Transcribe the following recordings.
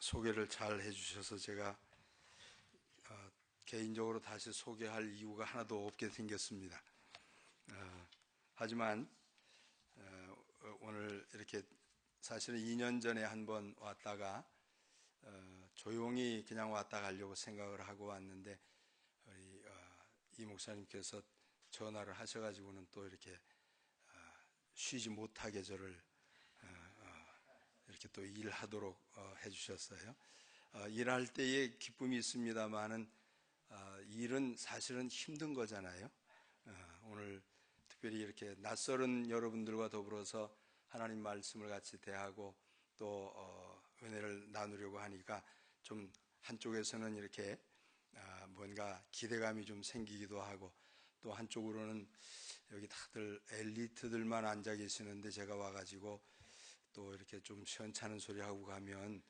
소개를 잘 해주셔서 제가 개인적으로 다시 소개할 이유가 하나도 없게 생겼습니다. 하지만 오늘 이렇게 사실은 2년 전에 한번 왔다가 조용히 그냥 왔다 가려고 생각을 하고 왔는데 우리 이 목사님께서 전화를 하셔가지고는 또 이렇게 쉬지 못하게 저를 이렇게 또 일하도록 해주셨어요. 일할 때에 기쁨이 있습니다만은 일은 사실은 힘든 거잖아요. 오늘 특별히 이렇게 낯설은 여러분들과 더불어서 하나님 말씀을 같이 대하고 또 은혜를 나누려고 하니까 좀 한쪽에서는 이렇게 뭔가 기대감이 좀 생기기도 하고, 또 한쪽으로는 여기 다들 엘리트들만 앉아 계시는데 제가 와가지고 또 이렇게 좀 시원찮은 소리 하고 가면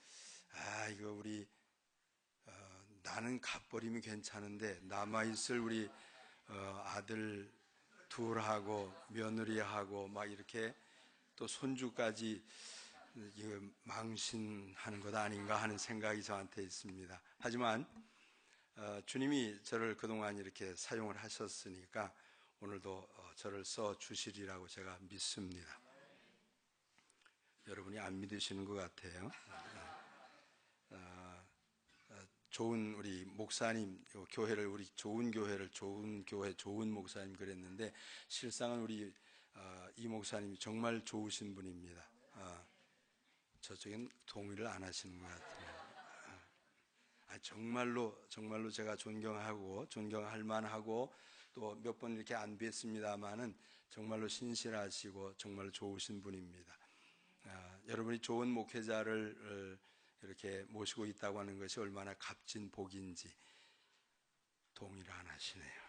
이거 우리 나는 가버리면 괜찮은데 남아있을 우리 아들 둘하고 며느리하고 막 이렇게 또 손주까지 이거 망신하는 것 아닌가 하는 생각이 저한테 있습니다. 하지만 주님이 저를 그동안 이렇게 사용을 하셨으니까 오늘도 저를 써 주시리라고 제가 믿습니다. 여러분이 안 믿으시는 것 같아요. 좋은 우리 목사님, 교회를, 우리 좋은 교회를, 좋은 교회, 좋은 목사님 그랬는데 실상은 우리 이 목사님이 정말 좋으신 분입니다. 저쪽엔 동의를 안 하시는 것 같아요. 정말로 제가 존경하고 존경할 만하고 또 몇 번 이렇게 안 뵀습니다만은 정말로 신실하시고 정말로 좋으신 분입니다. 여러분이 좋은 목회자를 이렇게 모시고 있다고 하는 것이 얼마나 값진 복인지 동의를 안 하시네요.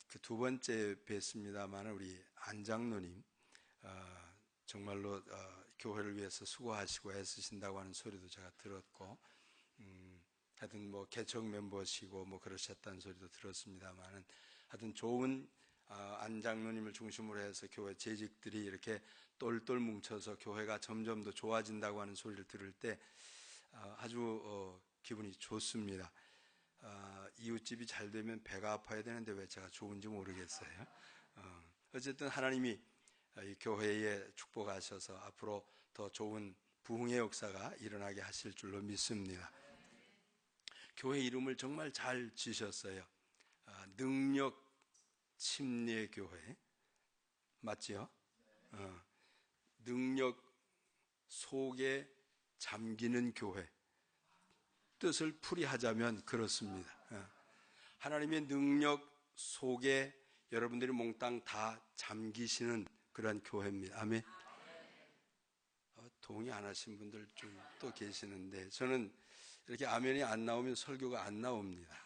그 두 번째 뵀습니다만 우리 안 장로님 정말로 교회를 위해서 수고하시고 애쓰신다고 하는 소리도 제가 들었고, 하여튼 뭐 개척 멤버시고 뭐 그러셨다는 소리도 들었습니다만은 하여튼 좋은 안 장로님을 중심으로 해서 교회 재직들이 이렇게 똘똘 뭉쳐서 교회가 점점 더 좋아진다고 하는 소리를 들을 때 아주 기분이 좋습니다. 이웃집이 잘 되면 배가 아파야 되는데 왜 제가 좋은지 모르겠어요. 어쨌든 하나님이 이 교회에 축복하셔서 앞으로 더 좋은 부흥의 역사가 일어나게 하실 줄로 믿습니다. 교회 이름을 정말 잘 지셨어요. 능력 침례 교회 맞지요? 능력 속에 잠기는 교회, 뜻을 풀이하자면 그렇습니다. 하나님의 능력 속에 여러분들이 몽땅 다 잠기시는 그런 교회입니다. 아멘. 동의 안 하신 분들 좀 또 계시는데 저는 이렇게 아멘이 안 나오면 설교가 안 나옵니다.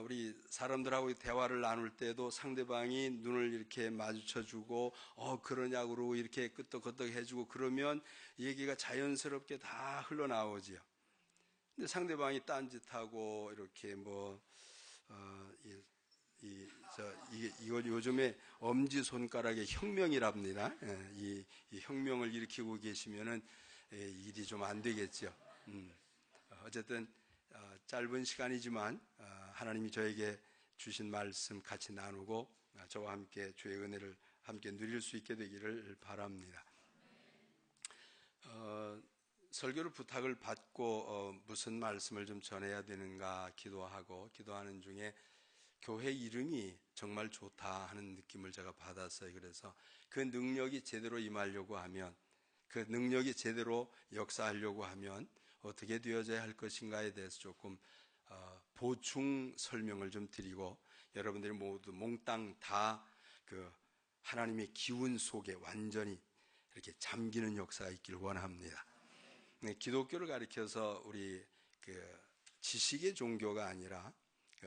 우리 사람들하고 대화를 나눌 때도 상대방이 눈을 이렇게 마주쳐주고 그러냐고 그러고 이렇게 끄떡끄떡 해주고 그러면 얘기가 자연스럽게 다 흘러나오지요. 근데 상대방이 딴짓하고 이렇게 이걸 요즘에 엄지손가락의 혁명이랍니다. 이 혁명을 일으키고 계시면은 일이 좀 안 되겠죠. 어쨌든 짧은 시간이지만 하나님이 저에게 주신 말씀 같이 나누고 저와 함께 주의 은혜를 함께 누릴 수 있게 되기를 바랍니다. 설교를 부탁을 받고 무슨 말씀을 좀 전해야 되는가 기도하는 중에 교회 이름이 정말 좋다 하는 느낌을 제가 받았어요. 그래서 그 능력이 제대로 임하려고 하면, 그 능력이 제대로 역사하려고 하면 어떻게 되어져야 할 것인가에 대해서 조금 보충 설명을 좀 드리고 여러분들이 모두 몽땅 다 그 하나님의 기운 속에 완전히 이렇게 잠기는 역사가 있기를 원합니다. 기독교를 가리켜서 우리 지식의 종교가 아니라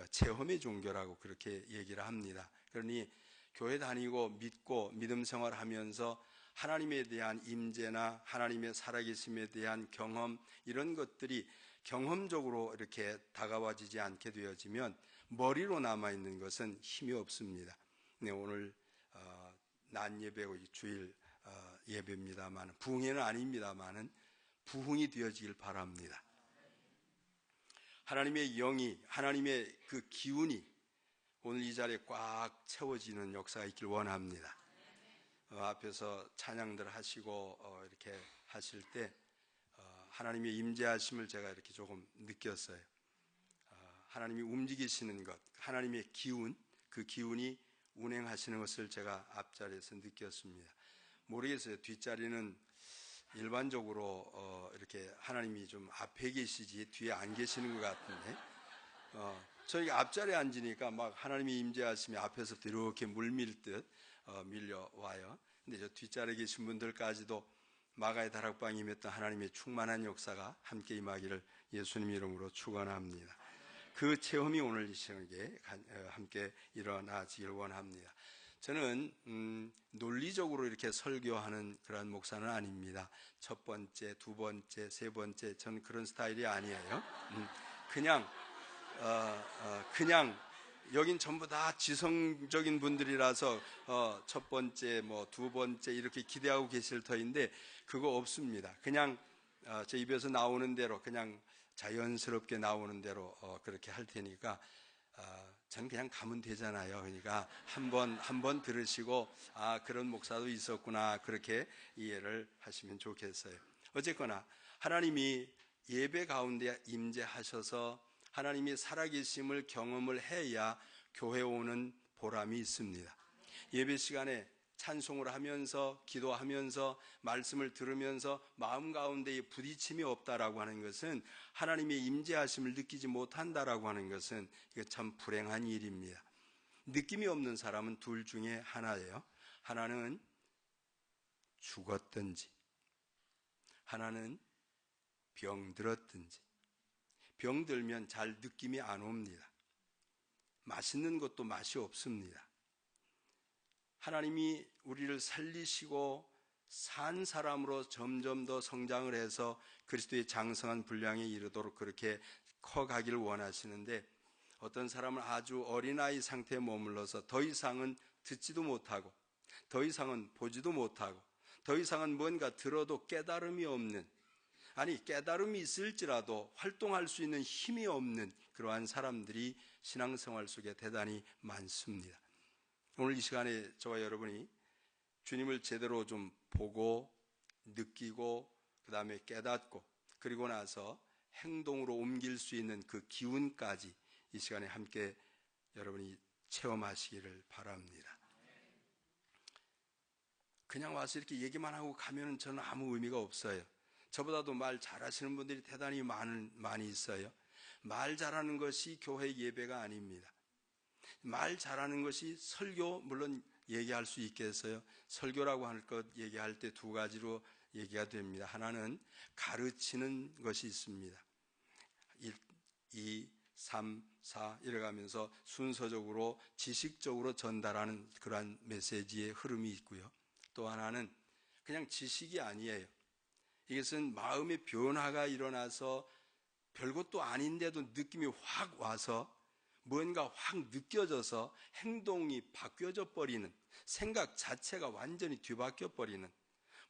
체험의 종교라고 그렇게 얘기를 합니다. 그러니 교회 다니고 믿고 믿음 생활하면서 하나님에 대한 임재나 하나님의 살아계심에 대한 경험, 이런 것들이 경험적으로 이렇게 다가와지지 않게 되어지면 머리로 남아있는 것은 힘이 없습니다. 오늘 낮 예배고 주일 예배입니다만, 부흥회는 아닙니다만은 부흥이 되어지길 바랍니다. 하나님의 영이, 하나님의 그 기운이 오늘 이 자리에 꽉 채워지는 역사가 있길 원합니다. 앞에서 찬양들 하시고 이렇게 하실 때 하나님의 임재하심을 제가 이렇게 조금 느꼈어요. 하나님이 움직이시는 것, 하나님의 기운, 그 기운이 운행하시는 것을 제가 앞자리에서 느꼈습니다. 모르겠어요. 뒷자리는 일반적으로 이렇게 하나님이 좀 앞에 계시지 뒤에 안 계시는 것 같은데, 저희가 앞자리에 앉으니까 막 하나님이 임재하심이 앞에서부터 이렇게 물밀듯 밀려와요. 근데 저 뒷자리에 계신 분들까지도 마가의 다락방에 임했던 하나님의 충만한 역사가 함께 임하기를 예수님 이름으로 축원합니다. 그 체험이 오늘 이 시간에 함께 일어나지를 원합니다. 저는 논리적으로 이렇게 설교하는 그런 목사는 아닙니다. 첫 번째, 두 번째, 세 번째, 저는 그런 스타일이 아니에요. 그냥 여긴 전부 다 지성적인 분들이라서 첫 번째, 두 번째 이렇게 기대하고 계실 터인데 그거 없습니다. 그냥 제 입에서 나오는 대로, 그냥 자연스럽게 나오는 대로 그렇게 할 테니까 전 그냥 가면 되잖아요. 그러니까 한번 들으시고 그런 목사도 있었구나, 그렇게 이해를 하시면 좋겠어요. 어쨌거나 하나님이 예배 가운데 임재하셔서 하나님이 살아계심을 경험을 해야 교회 오는 보람이 있습니다. 예배 시간에 찬송을 하면서, 기도하면서, 말씀을 들으면서 마음 가운데에 부딪힘이 없다라고 하는 것은, 하나님의 임재하심을 느끼지 못한다라고 하는 것은 이거 참 불행한 일입니다. 느낌이 없는 사람은 둘 중에 하나예요. 하나는 죽었든지, 하나는 병들었든지. 병들면 잘 느낌이 안 옵니다. 맛있는 것도 맛이 없습니다. 하나님이 우리를 살리시고 산 사람으로 점점 더 성장을 해서 그리스도의 장성한 분량에 이르도록 그렇게 커가기를 원하시는데, 어떤 사람은 아주 어린아이 상태에 머물러서 더 이상은 듣지도 못하고, 더 이상은 보지도 못하고, 더 이상은 뭔가 들어도 깨달음이 없는, 아니 깨달음이 있을지라도 활동할 수 있는 힘이 없는 그러한 사람들이 신앙생활 속에 대단히 많습니다. 오늘 이 시간에 저와 여러분이 주님을 제대로 좀 보고 느끼고 그 다음에 깨닫고 그리고 나서 행동으로 옮길 수 있는 그 기운까지 이 시간에 함께 여러분이 체험하시기를 바랍니다. 그냥 와서 이렇게 얘기만 하고 가면 저는 아무 의미가 없어요. 저보다도 말 잘하시는 분들이 대단히 많이 있어요. 말 잘하는 것이 교회 예배가 아닙니다. 말 잘하는 것이 설교, 물론 얘기할 수 있겠어요. 설교라고 할 것 얘기할 때 두 가지로 얘기가 됩니다. 하나는 가르치는 것이 있습니다. 1, 2, 3, 4 이래가면서 순서적으로 지식적으로 전달하는 그러한 메시지의 흐름이 있고요. 또 하나는 그냥 지식이 아니에요. 이것은 마음의 변화가 일어나서 별것도 아닌데도 느낌이 확 와서 뭔가 확 느껴져서 행동이 바뀌어져 버리는, 생각 자체가 완전히 뒤바뀌어 버리는,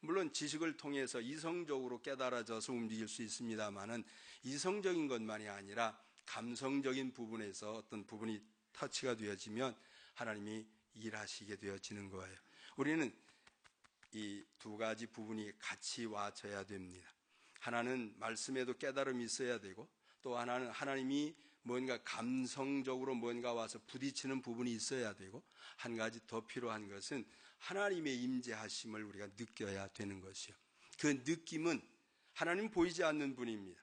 물론 지식을 통해서 이성적으로 깨달아져서 움직일 수 있습니다만은 이성적인 것만이 아니라 감성적인 부분에서 어떤 부분이 터치가 되어지면 하나님이 일하시게 되어지는 거예요. 우리는 이 두 가지 부분이 같이 와져야 됩니다. 하나는 말씀에도 깨달음이 있어야 되고, 또 하나는 하나님이 뭔가 감성적으로 뭔가 와서 부딪히는 부분이 있어야 되고, 한 가지 더 필요한 것은 하나님의 임재하심을 우리가 느껴야 되는 것이요. 그 느낌은 하나님 보이지 않는 분입니다.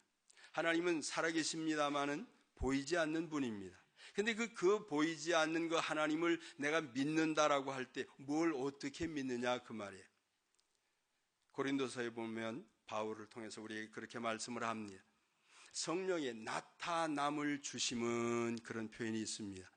하나님은 살아계십니다마는 보이지 않는 분입니다. 근데 그 보이지 않는 그 하나님을 내가 믿는다라고 할 때 뭘 어떻게 믿느냐 그 말이에요. 고린도서에 보면 바울을 통해서 우리에게 그렇게 말씀을 합니다. 성령의 나타남을 주심은, 그런 표현이 있습니다.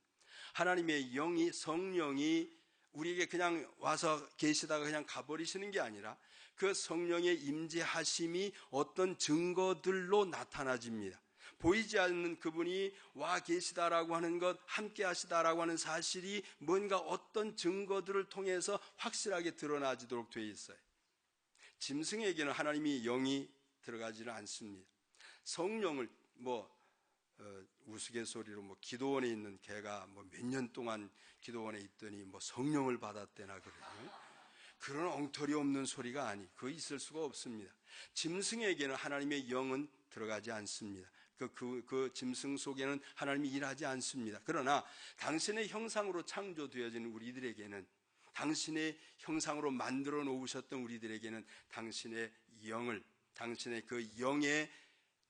하나님의 영이, 성령이 우리에게 그냥 와서 계시다가 그냥 가버리시는 게 아니라 그 성령의 임재하심이 어떤 증거들로 나타나집니다. 보이지 않는 그분이 와 계시다라고 하는 것, 함께 하시다라고 하는 사실이 뭔가 어떤 증거들을 통해서 확실하게 드러나지도록 되어 있어요. 짐승에게는 하나님이 영이 들어가지는 않습니다. 성령을 우스갯소리로 기도원에 있는 개가 몇 년 동안 기도원에 있더니 성령을 받았대나 그래요. 그런 엉터리 없는 소리가 그거 있을 수가 없습니다. 짐승에게는 하나님의 영은 들어가지 않습니다. 그 짐승 속에는 하나님이 일하지 않습니다. 그러나 당신의 형상으로 창조되어진 우리들에게는, 당신의 형상으로 만들어 놓으셨던 우리들에게는 당신의 영을, 당신의 그 영의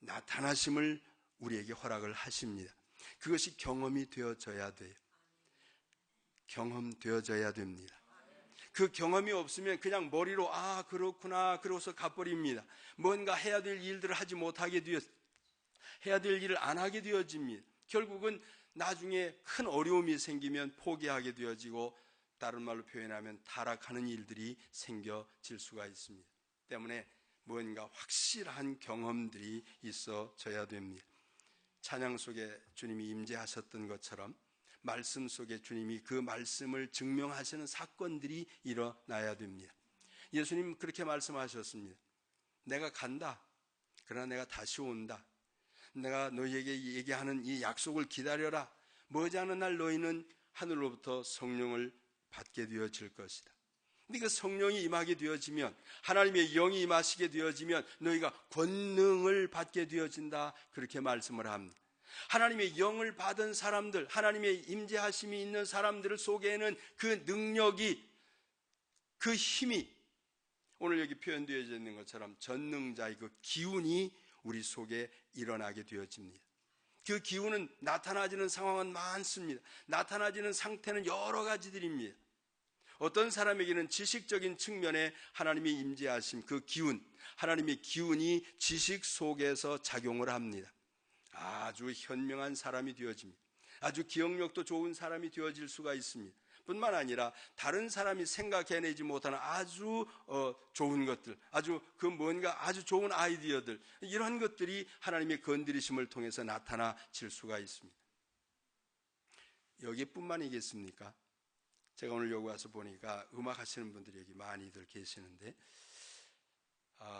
나타나심을 우리에게 허락을 하십니다. 그것이 경험이 되어져야 돼요. 경험되어져야 됩니다. 그 경험이 없으면 그냥 머리로 그렇구나 그러고서 가버립니다. 뭔가 해야 될 일들을 하지 못하게 해야 될 일을 안 하게 되어집니다. 결국은 나중에 큰 어려움이 생기면 포기하게 되어지고, 다른 말로 표현하면 타락하는 일들이 생겨질 수가 있습니다. 때문에 뭔가 확실한 경험들이 있어져야 됩니다. 찬양 속에 주님이 임재하셨던 것처럼 말씀 속에 주님이 그 말씀을 증명하시는 사건들이 일어나야 됩니다. 예수님 그렇게 말씀하셨습니다. 내가 간다. 그러나 내가 다시 온다. 내가 너희에게 얘기하는 이 약속을 기다려라. 머지않은 날 너희는 하늘로부터 성령을 받게 되어질 것이다. 근데 그 성령이 임하게 되어지면, 하나님의 영이 임하시게 되어지면 너희가 권능을 받게 되어진다. 그렇게 말씀을 합니다. 하나님의 영을 받은 사람들, 하나님의 임재하심이 있는 사람들 속에는 그 능력이, 그 힘이, 오늘 여기 표현되어져 있는 것처럼 전능자의 그 기운이 우리 속에 일어나게 되어집니다. 그 기운은 나타나지는 상황은 많습니다. 나타나지는 상태는 여러 가지들입니다. 어떤 사람에게는 지식적인 측면에 하나님의 임재하심, 그 기운, 하나님의 기운이 지식 속에서 작용을 합니다. 아주 현명한 사람이 되어집니다. 아주 기억력도 좋은 사람이 되어질 수가 있습니다. 뿐만 아니라 다른 사람이 생각해내지 못하는 아주 좋은 것들, 뭔가 아주 좋은 아이디어들, 이런 것들이 하나님의 건드리심을 통해서 나타나질 수가 있습니다. 여기뿐만이겠습니까? 제가 오늘 여기 와서 보니까 음악 하시는 분들이 여기 많이들 계시는데,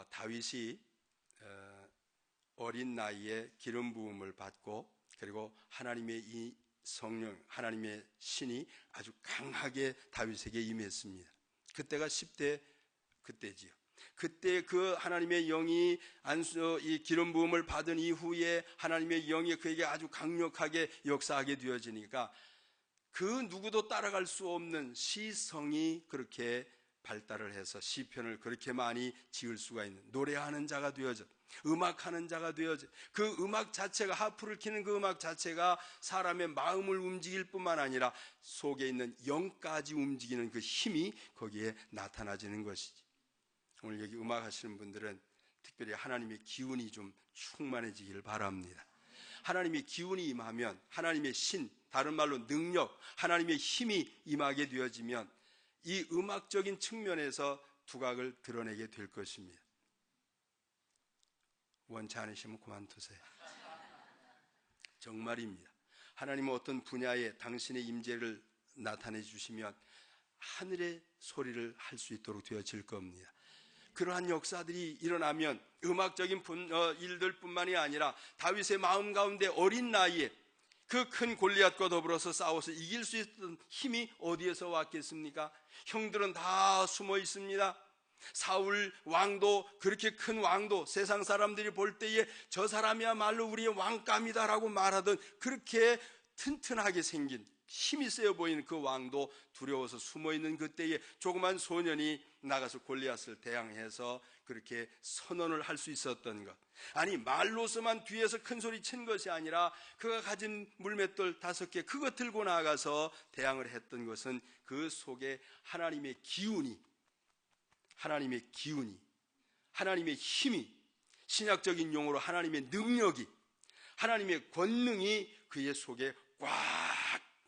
다윗이 어린 나이에 기름 부음을 받고, 그리고 하나님의 이 성령, 하나님의 신이 아주 강하게 다윗에게 임했습니다. 그때가 10대 그때지요. 그때 그 하나님의 영이 이 기름 부음을 받은 이후에 하나님의 영이 그에게 아주 강력하게 역사하게 되어지니까 그 누구도 따라갈 수 없는 시성이 그렇게 발달을 해서 시편을 그렇게 많이 지을 수가 있는, 노래하는 자가 되어져, 음악하는 자가 되어져, 그 음악 자체가, 하프를 키는 그 음악 자체가 사람의 마음을 움직일 뿐만 아니라 속에 있는 영까지 움직이는 그 힘이 거기에 나타나지는 것이지. 오늘 여기 음악 하시는 분들은 특별히 하나님의 기운이 좀 충만해지길 바랍니다. 하나님의 기운이 임하면, 하나님의 신, 다른 말로 능력, 하나님의 힘이 임하게 되어지면 이 음악적인 측면에서 두각을 드러내게 될 것입니다. 원치 않으시면 그만두세요. 정말입니다. 하나님은 어떤 분야에 당신의 임재를 나타내 주시면 하늘의 소리를 할 수 있도록 되어질 겁니다. 그러한 역사들이 일어나면 음악적인 일들뿐만이 아니라 다윗의 마음 가운데 어린 나이에 그 큰 골리앗과 더불어서 싸워서 이길 수 있던 힘이 어디에서 왔겠습니까? 형들은 다 숨어 있습니다. 사울 왕도, 그렇게 큰 왕도, 세상 사람들이 볼 때에 저 사람이야말로 우리의 왕감이다라고 말하던 그렇게 튼튼하게 생긴, 힘이 세어 보이는 그 왕도 두려워서 숨어있는 그때에 조그만 소년이 나가서 골리앗을 대항해서 그렇게 선언을 할 수 있었던 것, 아니 말로서만 뒤에서 큰 소리 친 것이 아니라 그가 가진 물맷돌 5개 그것 들고 나가서 대항을 했던 것은 그 속에 하나님의 기운이, 하나님의 힘이, 신약적인 용어로 하나님의 능력이, 하나님의 권능이 그의 속에 꽉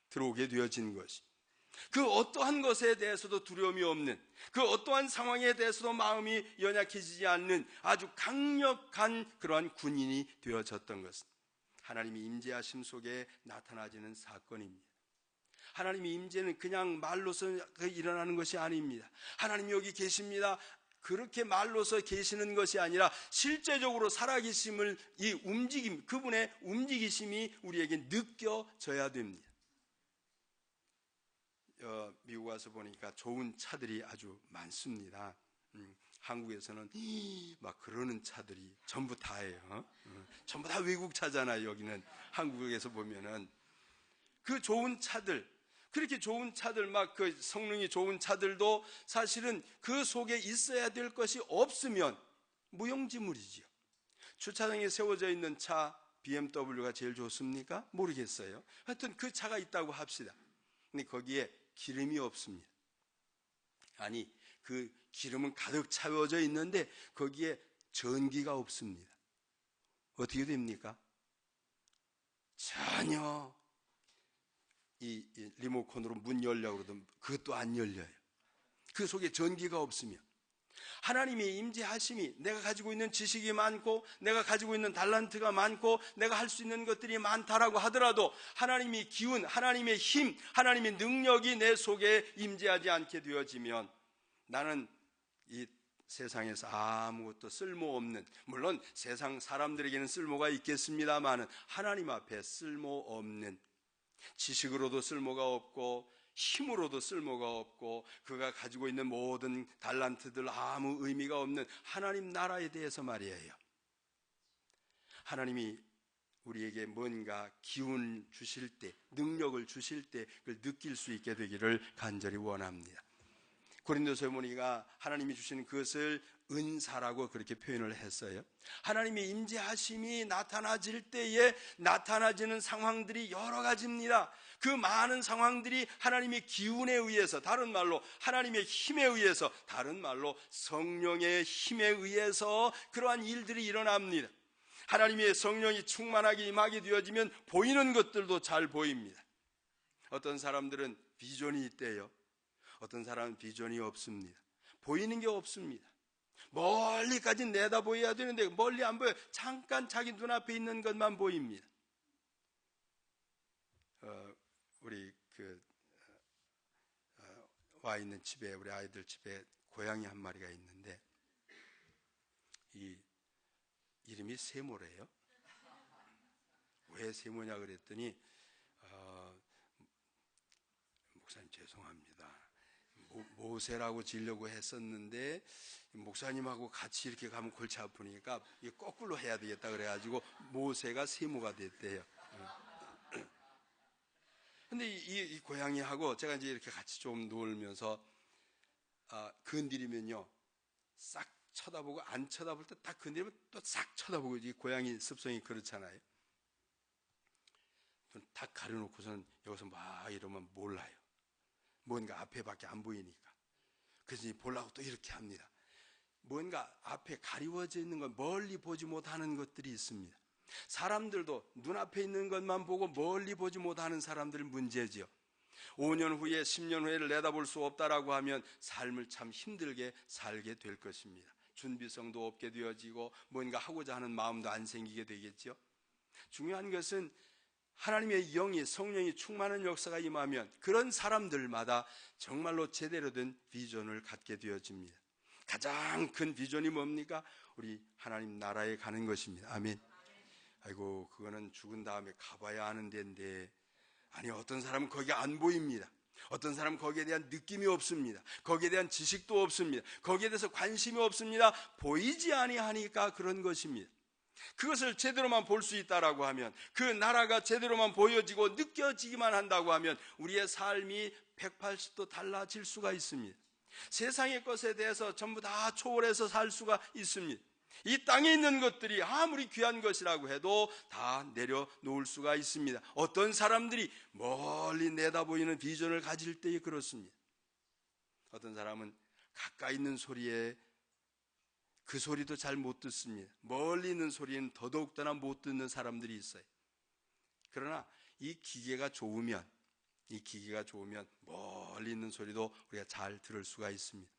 들어오게 되어진 것이, 그 어떠한 것에 대해서도 두려움이 없는, 그 어떠한 상황에 대해서도 마음이 연약해지지 않는 아주 강력한 그러한 군인이 되어졌던 것입니다. 하나님의 임재하심 속에 나타나지는 사건입니다. 하나님의 임재는 그냥 말로서 일어나는 것이 아닙니다. 하나님 여기 계십니다. 그렇게 말로서 계시는 것이 아니라 실제적으로 살아계심을, 이 움직임, 그분의 움직이심이 우리에게 느껴져야 됩니다. 미국 와서 보니까 좋은 차들이 아주 많습니다. 한국에서는 막 그러는 차들이 전부 다예요. 전부 다 외국 차잖아요. 여기는 한국에서 보면은 그 좋은 차들, 그렇게 좋은 차들, 막 그 성능이 좋은 차들도 사실은 그 속에 있어야 될 것이 없으면 무용지물이지요. 주차장에 세워져 있는 차 BMW가 제일 좋습니까? 모르겠어요. 하여튼 그 차가 있다고 합시다. 근데 거기에 기름이 없습니다. 아니, 그 기름은 가득 채워져 있는데 거기에 전기가 없습니다. 어떻게 됩니까? 전혀 이 리모컨으로 문 열려고 그러던 그것도 안 열려요. 그 속에 전기가 없으면 하나님의 임재하심이, 내가 가지고 있는 지식이 많고 내가 가지고 있는 달란트가 많고 내가 할 수 있는 것들이 많다라고 하더라도 하나님의 기운, 하나님의 힘, 하나님의 능력이 내 속에 임재하지 않게 되어지면 나는 이 세상에서 아무것도 쓸모없는, 물론 세상 사람들에게는 쓸모가 있겠습니다마는 하나님 앞에 쓸모없는, 지식으로도 쓸모가 없고 힘으로도 쓸모가 없고 그가 가지고 있는 모든 달란트들 아무 의미가 없는 하나님 나라에 대해서 말이에요. 하나님이 우리에게 뭔가 기운 주실 때, 능력을 주실 때 그걸 느낄 수 있게 되기를 간절히 원합니다. 고린도서 보니까 하나님이 주시는 그것을 은사라고 그렇게 표현을 했어요. 하나님의 임재하심이 나타나질 때에 나타나지는 상황들이 여러 가지입니다. 그 많은 상황들이 하나님의 기운에 의해서, 다른 말로 하나님의 힘에 의해서, 다른 말로 성령의 힘에 의해서 그러한 일들이 일어납니다. 하나님의 성령이 충만하게 임하게 되어지면 보이는 것들도 잘 보입니다. 어떤 사람들은 비전이 있대요. 어떤 사람은 비전이 없습니다. 보이는 게 없습니다. 멀리까지 내다보여야 되는데 멀리 안 보여요. 잠깐 자기 눈앞에 있는 것만 보입니다. 우리 와 있는 집에, 우리 아이들 집에 고양이 한 마리가 있는데 이 이름이 세모래요. 왜 세모냐 그랬더니 목사님 죄송합니다. 모세라고 지으려고 했었는데 목사님하고 같이 이렇게 가면 골치 아프니까 거꾸로 해야 되겠다 그래가지고 모세가 세모가 됐대요. 근데 이 고양이하고 제가 이제 이렇게 같이 좀 놀면서 건드리면요 싹 쳐다보고, 안 쳐다볼 때 딱 건드리면 또 싹 쳐다보고, 이 고양이 습성이 그렇잖아요. 딱 가려놓고서는 여기서 막 이러면 몰라요. 뭔가 앞에밖에 안 보이니까. 그래서 보려고 또 이렇게 합니다. 뭔가 앞에 가리워져 있는 것, 멀리 보지 못하는 것들이 있습니다. 사람들도 눈앞에 있는 것만 보고 멀리 보지 못하는 사람들 문제지요. 5년 후에 10년 후에를 내다볼 수 없다라고 하면 삶을 참 힘들게 살게 될 것입니다. 준비성도 없게 되어지고 뭔가 하고자 하는 마음도 안 생기게 되겠죠. 중요한 것은 하나님의 영이, 성령이 충만한 역사가 임하면 그런 사람들마다 정말로 제대로 된 비전을 갖게 되어집니다. 가장 큰 비전이 뭡니까? 우리 하나님 나라에 가는 것입니다. 아멘. 아이고, 그거는 죽은 다음에 가봐야 하는 데인데, 아니, 어떤 사람은 거기 안 보입니다. 어떤 사람은 거기에 대한 느낌이 없습니다. 거기에 대한 지식도 없습니다. 거기에 대해서 관심이 없습니다. 보이지 아니하니까 그런 것입니다. 그것을 제대로만 볼 수 있다라고 하면, 그 나라가 제대로만 보여지고 느껴지기만 한다고 하면 우리의 삶이 180도 달라질 수가 있습니다. 세상의 것에 대해서 전부 다 초월해서 살 수가 있습니다. 이 땅에 있는 것들이 아무리 귀한 것이라고 해도 다 내려놓을 수가 있습니다. 어떤 사람들이 멀리 내다보이는 비전을 가질 때에 그렇습니다. 어떤 사람은 가까이 있는 소리에 그 소리도 잘 못 듣습니다. 멀리 있는 소리는 더더욱더나 못 듣는 사람들이 있어요. 그러나 이 기계가 좋으면 멀리 있는 소리도 우리가 잘 들을 수가 있습니다.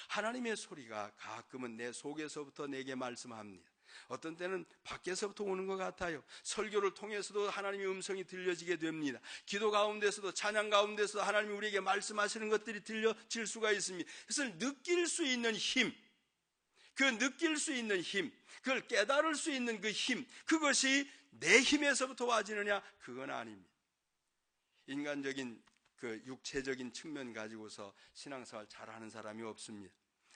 하나님의 소리가 가끔은 내 속에서부터 내게 말씀합니다. 어떤 때는 밖에서부터 오는 것 같아요. 설교를 통해서도 하나님의 음성이 들려지게 됩니다. 기도 가운데서도, 찬양 가운데서도 하나님이 우리에게 말씀하시는 것들이 들려질 수가 있습니다. 그것을 느낄 수 있는 힘, 그 느낄 수 있는 힘, 그걸 깨달을 수 있는 그 힘, 그것이 내 힘에서부터 와지느냐? 그건 아닙니다. 인간적인 그 육체적인 측면 가지고서 신앙생활 잘하는 사람이 없습니다.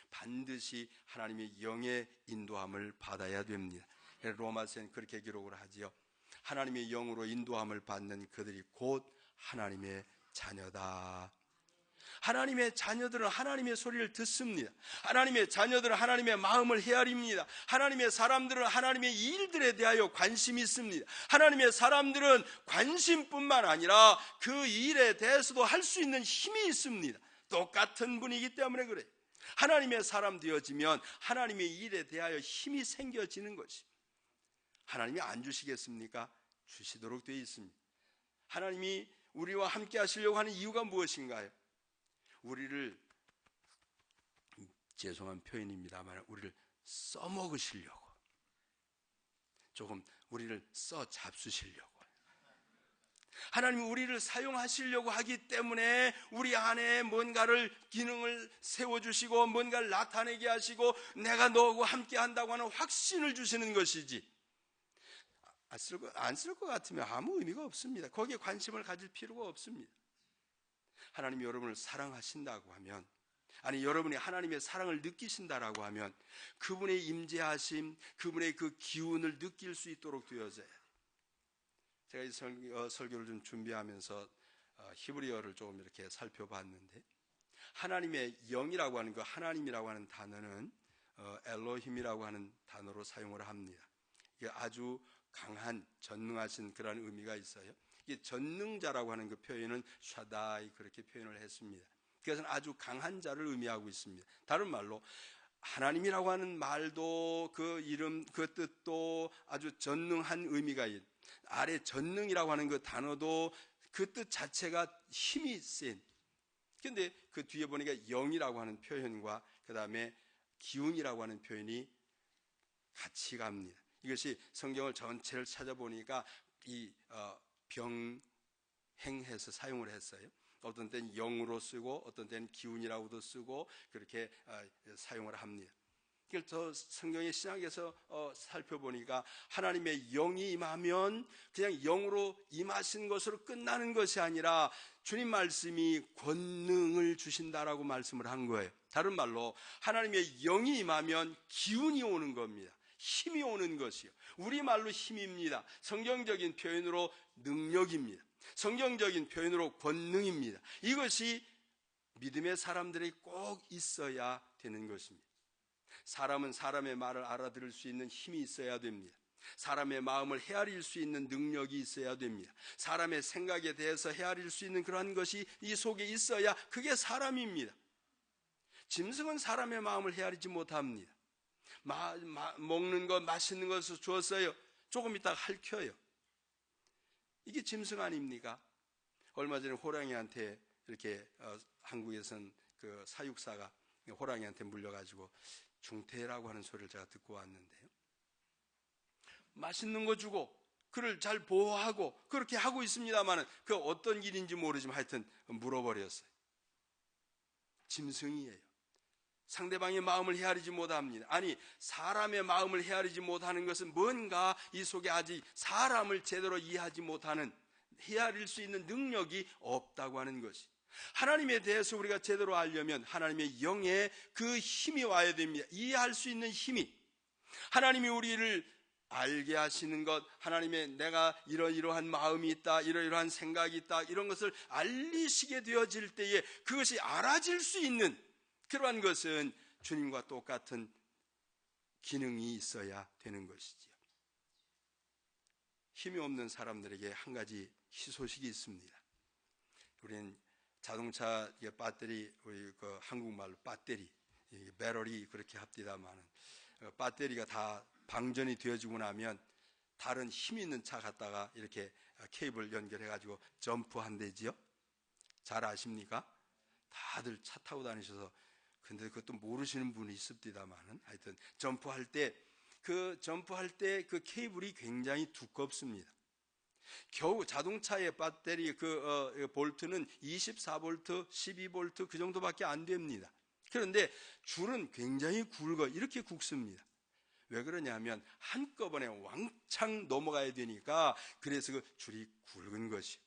반드시 하나님의 영의 인도함을 받아야 됩니다. 로마서에는 그렇게 기록을 하지요. 하나님의 영으로 인도함을 받는 그들이 곧 하나님의 자녀다. 하나님의 자녀들은 하나님의 소리를 듣습니다. 하나님의 자녀들은 하나님의 마음을 헤아립니다. 하나님의 사람들은 하나님의 일들에 대하여 관심이 있습니다. 하나님의 사람들은 관심뿐만 아니라 그 일에 대해서도 할 수 있는 힘이 있습니다. 똑같은 분이기 때문에 그래요. 하나님의 사람 되어지면 하나님의 일에 대하여 힘이 생겨지는 것입니다. 하나님이 안 주시겠습니까? 주시도록 되어 있습니다. 하나님이 우리와 함께 하시려고 하는 이유가 무엇인가요? 우리를, 죄송한 표현입니다만, 우리를 써먹으시려고, 조금 우리를 써잡수시려고, 하나님이 우리를 사용하시려고 하기 때문에 우리 안에 뭔가를, 기능을 세워주시고 뭔가를 나타내게 하시고 내가 너하고 함께 한다고 하는 확신을 주시는 것이지, 안 쓸 것 같으면 아무 의미가 없습니다. 거기에 관심을 가질 필요가 없습니다. 하나님이 여러분을 사랑하신다고 하면, 아니 여러분이 하나님의 사랑을 느끼신다라고 하면 그분의 임재하심, 그분의 그 기운을 느낄 수 있도록 되어져야 돼요. 제가 이 설교를 좀 준비하면서 히브리어를 조금 이렇게 살펴봤는데, 하나님의 영이라고 하는 그 하나님이라고 하는 단어는 엘로힘이라고 하는 단어로 사용을 합니다. 이게 아주 강한, 전능하신 그런 의미가 있어요. 이게 전능자라고 하는 그 표현은 샤다이, 그렇게 표현을 했습니다. 그것은 아주 강한 자를 의미하고 있습니다. 다른 말로 하나님이라고 하는 말도, 그 이름, 그 뜻도 아주 전능한 의미가 있. 아래 전능이라고 하는 그 단어도 그 뜻 자체가 힘이 센. 그런데 그 뒤에 보니까 영이라고 하는 표현과 그 다음에 기운이라고 하는 표현이 같이 갑니다. 이것이 성경을 전체를 찾아보니까 이 병행해서 사용을 했어요. 어떤 때는 영으로 쓰고 어떤 때는 기운이라고도 쓰고 그렇게 사용을 합니다. 저 성경의 신약에서 살펴보니까 하나님의 영이 임하면 그냥 영으로 임하신 것으로 끝나는 것이 아니라 주님 말씀이 권능을 주신다라고 말씀을 한 거예요. 다른 말로 하나님의 영이 임하면 기운이 오는 겁니다. 힘이 오는 것이요. 우리말로 힘입니다. 성경적인 표현으로 능력입니다. 성경적인 표현으로 권능입니다. 이것이 믿음의 사람들이 꼭 있어야 되는 것입니다. 사람은 사람의 말을 알아들을 수 있는 힘이 있어야 됩니다. 사람의 마음을 헤아릴 수 있는 능력이 있어야 됩니다. 사람의 생각에 대해서 헤아릴 수 있는 그러한 것이 이 속에 있어야 그게 사람입니다. 짐승은 사람의 마음을 헤아리지 못합니다. 먹는 것, 맛있는 것을 주었어요. 조금 있다가 핥혀요. 이게 짐승 아닙니까? 얼마 전에 호랑이한테 이렇게 한국에선 그 사육사가 호랑이한테 물려가지고 중태라고 하는 소리를 제가 듣고 왔는데요. 맛있는 거 주고 그를 잘 보호하고 그렇게 하고 있습니다만 그 어떤 일인지 모르지만 하여튼 물어버렸어요. 짐승이에요. 상대방의 마음을 헤아리지 못합니다. 아니, 사람의 마음을 헤아리지 못하는 것은 뭔가 이 속에 아직 사람을 제대로 이해하지 못하는, 헤아릴 수 있는 능력이 없다고 하는 것이. 하나님에 대해서 우리가 제대로 알려면 하나님의 영에 그 힘이 와야 됩니다. 이해할 수 있는 힘이. 하나님이 우리를 알게 하시는 것, 하나님의 내가 이러이러한 마음이 있다, 이러이러한 생각이 있다, 이런 것을 알리시게 되어질 때에 그것이 알아질 수 있는 그러한 것은 주님과 똑같은 기능이 있어야 되는 것이지요. 힘이 없는 사람들에게 한 가지 희소식이 있습니다. 우리는 자동차 배터리, 우리 그 한국말로 배터리, 배터리 그렇게 합디다만 배터리가 다 방전이 되어지고 나면 다른 힘 있는 차 갖다가 이렇게 케이블 연결해가지고 점프한대지요. 잘 아십니까? 다들 차 타고 다니셔서, 근데 그것도 모르시는 분이 있습니다만은 하여튼 점프할 때 그 점프할 때 그 케이블이 굉장히 두껍습니다. 겨우 자동차의 배터리 볼트는 24볼트, 12볼트 그 정도밖에 안 됩니다. 그런데 줄은 굉장히 굵어 이렇게 굵습니다. 왜 그러냐면 한꺼번에 왕창 넘어가야 되니까 그래서 그 줄이 굵은 것이.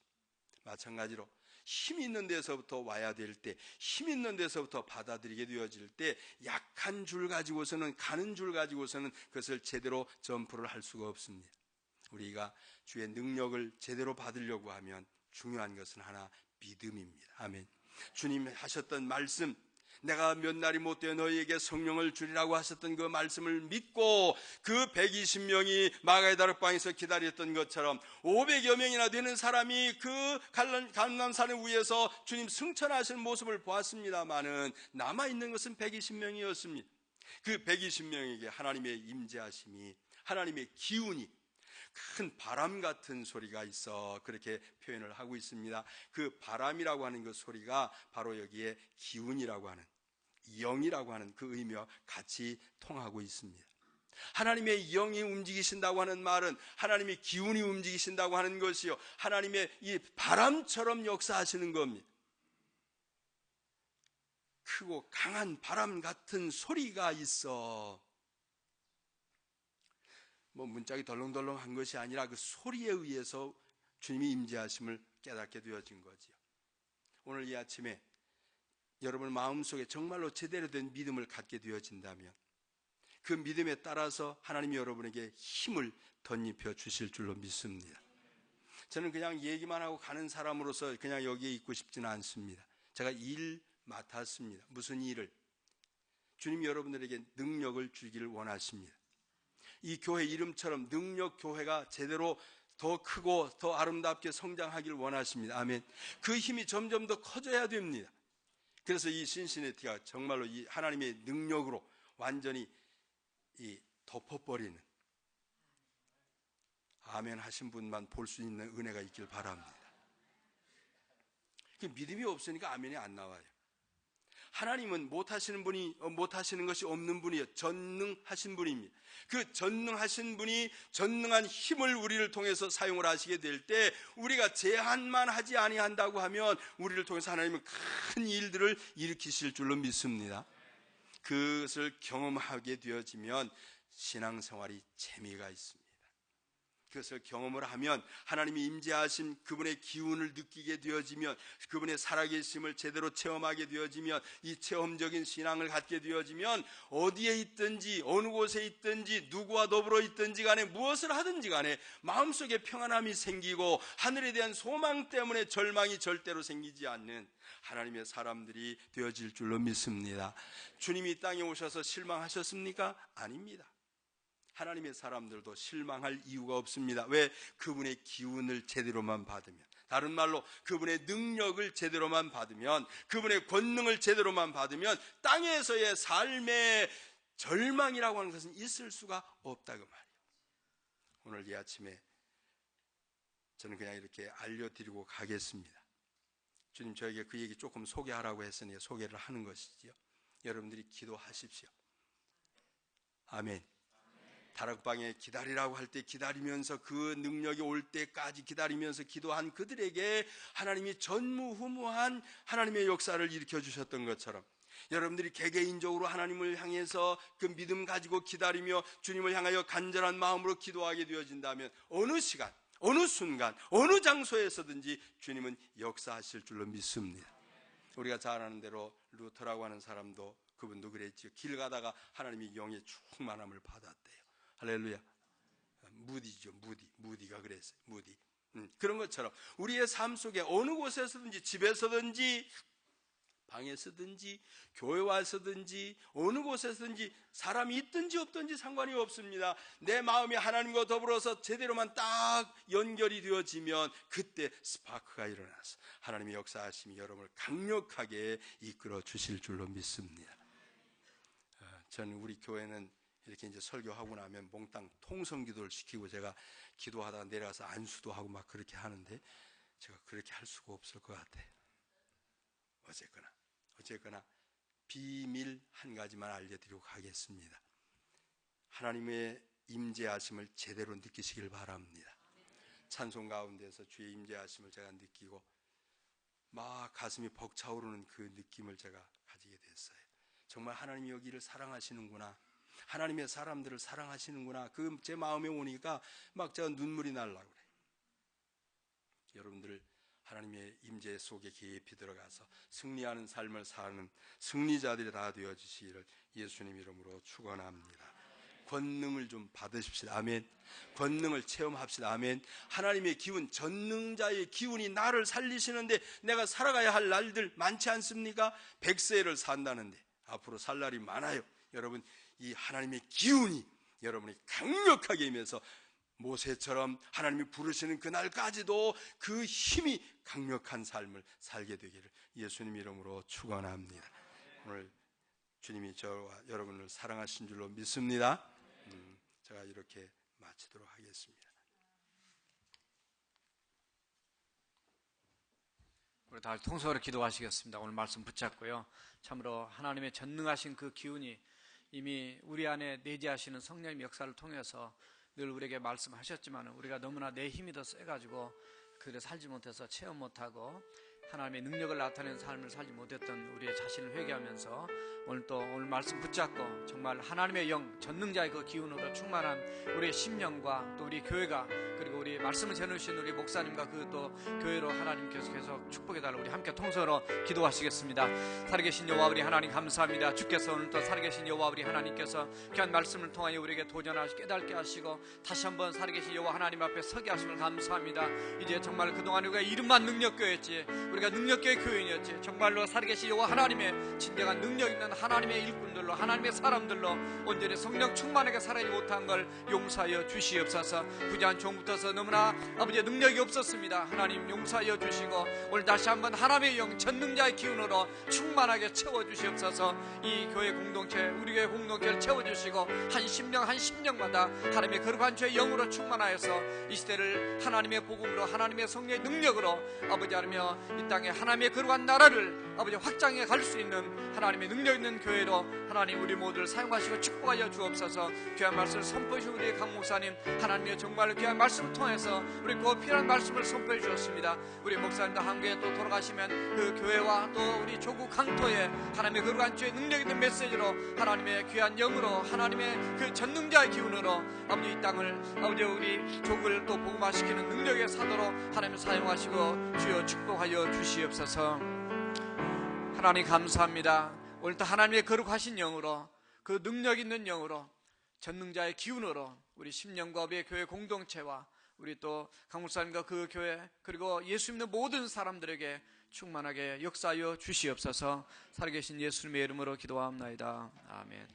마찬가지로 힘 있는 데서부터 와야 될 때, 힘 있는 데서부터 받아들이게 되어질 때 약한 줄 가지고서는, 가는 줄 가지고서는 그것을 제대로 점프를 할 수가 없습니다. 우리가 주의 능력을 제대로 받으려고 하면 중요한 것은 하나, 믿음입니다. 아멘. 주님 하셨던 말씀, 내가 몇 날이 못되어 너희에게 성령을 주리라고 하셨던 그 말씀을 믿고 그 120명이 마가의 다락방에서 기다렸던 것처럼 500여 명이나 되는 사람이 그 감람산 위에서 주님 승천하시는 모습을 보았습니다마는 남아있는 것은 120명이었습니다. 그 120명에게 하나님의 임재하심이, 하나님의 기운이, 큰 바람 같은 소리가 있어 그렇게 표현을 하고 있습니다. 그 바람이라고 하는 그 소리가 바로 여기에 기운이라고 하는, 영이라고 하는 그 의미와 같이 통하고 있습니다. 하나님의 영이 움직이신다고 하는 말은 하나님의 기운이 움직이신다고 하는 것이요, 하나님의 이 바람처럼 역사하시는 겁니다. 크고 강한 바람 같은 소리가 있어. 문짝이 덜렁덜렁한 것이 아니라 그 소리에 의해서 주님이 임재하심을 깨닫게 되어진 거지요. 오늘 이 아침에 여러분 마음속에 정말로 제대로 된 믿음을 갖게 되어진다면 그 믿음에 따라서 하나님이 여러분에게 힘을 덧입혀 주실 줄로 믿습니다. 저는 그냥 얘기만 하고 가는 사람으로서 그냥 여기에 있고 싶지는 않습니다. 제가 일 맡았습니다. 무슨 일을? 주님이 여러분들에게 능력을 주기를 원하십니다. 이 교회 이름처럼 능력교회가 제대로 더 크고 더 아름답게 성장하기를 원하십니다. 아멘. 그 힘이 점점 더 커져야 됩니다. 그래서 이 신시내티가 정말로 이 하나님의 능력으로 완전히 덮어버리는, 아멘 하신 분만 볼 수 있는 은혜가 있길 바랍니다. 믿음이 없으니까 아멘이 안 나와요. 하나님은 못하시는 분이, 못하시는 것이 없는 분이요, 전능하신 분입니다. 그 전능하신 분이 전능한 힘을 우리를 통해서 사용을 하시게 될 때 우리가 제한만 하지 아니한다고 하면 우리를 통해서 하나님은 큰 일들을 일으키실 줄로 믿습니다. 그것을 경험하게 되어지면 신앙생활이 재미가 있습니다. 그것을 경험을 하면 하나님이 임재하신 그분의 기운을 느끼게 되어지면, 그분의 살아계심을 제대로 체험하게 되어지면, 이 체험적인 신앙을 갖게 되어지면 어디에 있든지 어느 곳에 있든지 누구와 더불어 있든지 간에 무엇을 하든지 간에 마음속에 평안함이 생기고 하늘에 대한 소망 때문에 절망이 절대로 생기지 않는 하나님의 사람들이 되어질 줄로 믿습니다. 주님이 이 땅에 오셔서 실망하셨습니까? 아닙니다. 하나님의 사람들도 실망할 이유가 없습니다. 왜? 그분의 기운을 제대로만 받으면, 다른 말로 그분의 능력을 제대로만 받으면, 그분의 권능을 제대로만 받으면 땅에서의 삶의 절망이라고 하는 것은 있을 수가 없다고 말이에요. 오늘 이 아침에 저는 그냥 이렇게 알려드리고 가겠습니다. 주님 저에게 그 얘기 조금 소개하라고 했으니 소개를 하는 것이지요. 여러분들이 기도하십시오. 아멘. 다락방에 기다리라고 할 때 기다리면서 그 능력이 올 때까지 기다리면서 기도한 그들에게 하나님이 전무후무한 하나님의 역사를 일으켜 주셨던 것처럼 여러분들이 개개인적으로 하나님을 향해서 그 믿음 가지고 기다리며 주님을 향하여 간절한 마음으로 기도하게 되어진다면 어느 시간, 어느 순간, 어느 장소에서든지 주님은 역사하실 줄로 믿습니다. 우리가 잘 아는 대로 루터라고 하는 사람도, 그분도 그랬죠. 길 가다가 하나님이 영의 충만함을 받았대요. 할렐루야. 무디죠. 무디가 그랬어요. 무디. 그런 것처럼 우리의 삶 속에 어느 곳에서든지, 집에서든지 방에서든지 교회 와서든지 어느 곳에서든지 사람이 있든지 없든지 상관이 없습니다. 내 마음이 하나님과 더불어서 제대로만 딱 연결이 되어지면 그때 스파크가 일어나서 하나님의 역사하심이 여러분을 강력하게 이끌어 주실 줄로 믿습니다. 저는 우리 교회는 이렇게 이제 설교하고 나면 몽땅 통성기도를 시키고 제가 기도하다가 내려가서 안수도 하고 막 그렇게 하는데 제가 그렇게 할 수가 없을 것 같아요. 어쨌거나 비밀 한 가지만 알려드리고 가겠습니다. 하나님의 임재하심을 제대로 느끼시길 바랍니다. 찬송 가운데서 주의 임재하심을 제가 느끼고 막 가슴이 벅차오르는 그 느낌을 제가 가지게 됐어요. 정말 하나님이 여기를 사랑하시는구나, 하나님의 사람들을 사랑하시는구나, 그 제 마음에 오니까 막 제가 눈물이 날라고 그래요. 여러분들 하나님의 임재 속에 깊이 들어가서 승리하는 삶을 사는 승리자들이 다 되어주시기를 예수님 이름으로 축원합니다. 권능을 좀 받으십시다. 아멘. 권능을 체험합시다. 아멘. 하나님의 기운, 전능자의 기운이 나를 살리시는데 내가 살아가야 할 날들 많지 않습니까? 100세를 산다는데 앞으로 살 날이 많아요. 여러분, 이 하나님의 기운이 여러분이 강력하게 임해서 모세처럼 하나님이 부르시는 그날까지도 그 힘이 강력한 삶을 살게 되기를 예수님 이름으로 축원합니다. 오늘 주님이 저와 여러분을 사랑하신 줄로 믿습니다. 제가 이렇게 마치도록 하겠습니다. 우리 다 통성으로 기도하시겠습니다. 오늘 말씀 붙잡고요. 참으로 하나님의 전능하신 그 기운이 이미 우리 안에 내재하시는 성령의 역사를 통해서 늘 우리에게 말씀하셨지만 우리가 너무나 내 힘이 더 세가지고 그래 살지 못해서 체험 못하고 하나님의 능력을 나타내는 삶을 살지 못했던 우리의 자신을 회개하면서 오늘 말씀 붙잡고 정말 하나님의 영, 전능자의 그 기운으로 충만한 우리의 심령과 또 우리 교회가 그리고 우리 말씀을 전해주신 우리 목사님과 그 또 교회로 하나님께서 계속 축복해달라고 우리 함께 통성으로 기도하시겠습니다. 살아계신 여호와 우리 하나님 감사합니다. 주께서 오늘 또 살아계신 여호와 우리 하나님께서 귀한 말씀을 통하여 우리에게 도전하시고 깨닫게 하시고 다시 한번 살아계신 여호와 하나님 앞에 서게 하심을 감사합니다. 이제 정말 그동안 우리가 이름만 능력교회였지, 우리가 능력교회 교인이었지, 정말로 살아계신 여호와 하나님의 진정한 능력 있는 하나님의 일꾼들로 하나님의 사람들로 온전히 성령 충만하게 살아지 못한 걸 용서하여 주시옵소서. 부재한 종부터서 너무나 아버지의 능력이 없었습니다. 하나님 용서하여 주시고 오늘 다시 한번 하나님의 영 전능자의 기운으로 충만하게 채워주시옵소서. 이 교회 공동체 우리 교회 공동체를 채워주시고 한 심령 한 심령마다 하나님의 거룩한 주의 영으로 충만하여서 이 시대를 하나님의 복음으로 하나님의 성령의 능력으로 아버지 하며 이 땅에 하나님의 거룩한 나라를 아버지 확장해 갈 수 있는 하나님의 능력 있는 교회로 하나님 우리 모두를 사용하시고 축복하여 주옵소서. 귀한 말씀을 선포해 주신 우리 강 목사님 하나님의 정말 귀한 말씀을 통해서 우리 꼭 필요한 말씀을 선포해 주셨습니다. 우리 목사님도 한국에 또 돌아가시면 그 교회와 또 우리 조국 강토에 하나님의 거룩한 주의 능력 있는 메시지로 하나님의 귀한 영으로 하나님의 그 전능자의 기운으로 아버지 이 땅을 아버지 우리 조국을 또 복음화시키는 능력의 사도로 하나님 사용하시고 주여 축복하여 주시옵소서. 하나님 감사합니다. 오늘도 하나님의 거룩하신 영으로 그 능력 있는 영으로 전능자의 기운으로 우리 심령과 우리의 교회 공동체와 우리 또 강목사님과 그 교회 그리고 예수 믿는 모든 사람들에게 충만하게 역사하여 주시옵소서. 살아계신 예수님의 이름으로 기도하옵나이다. 아멘.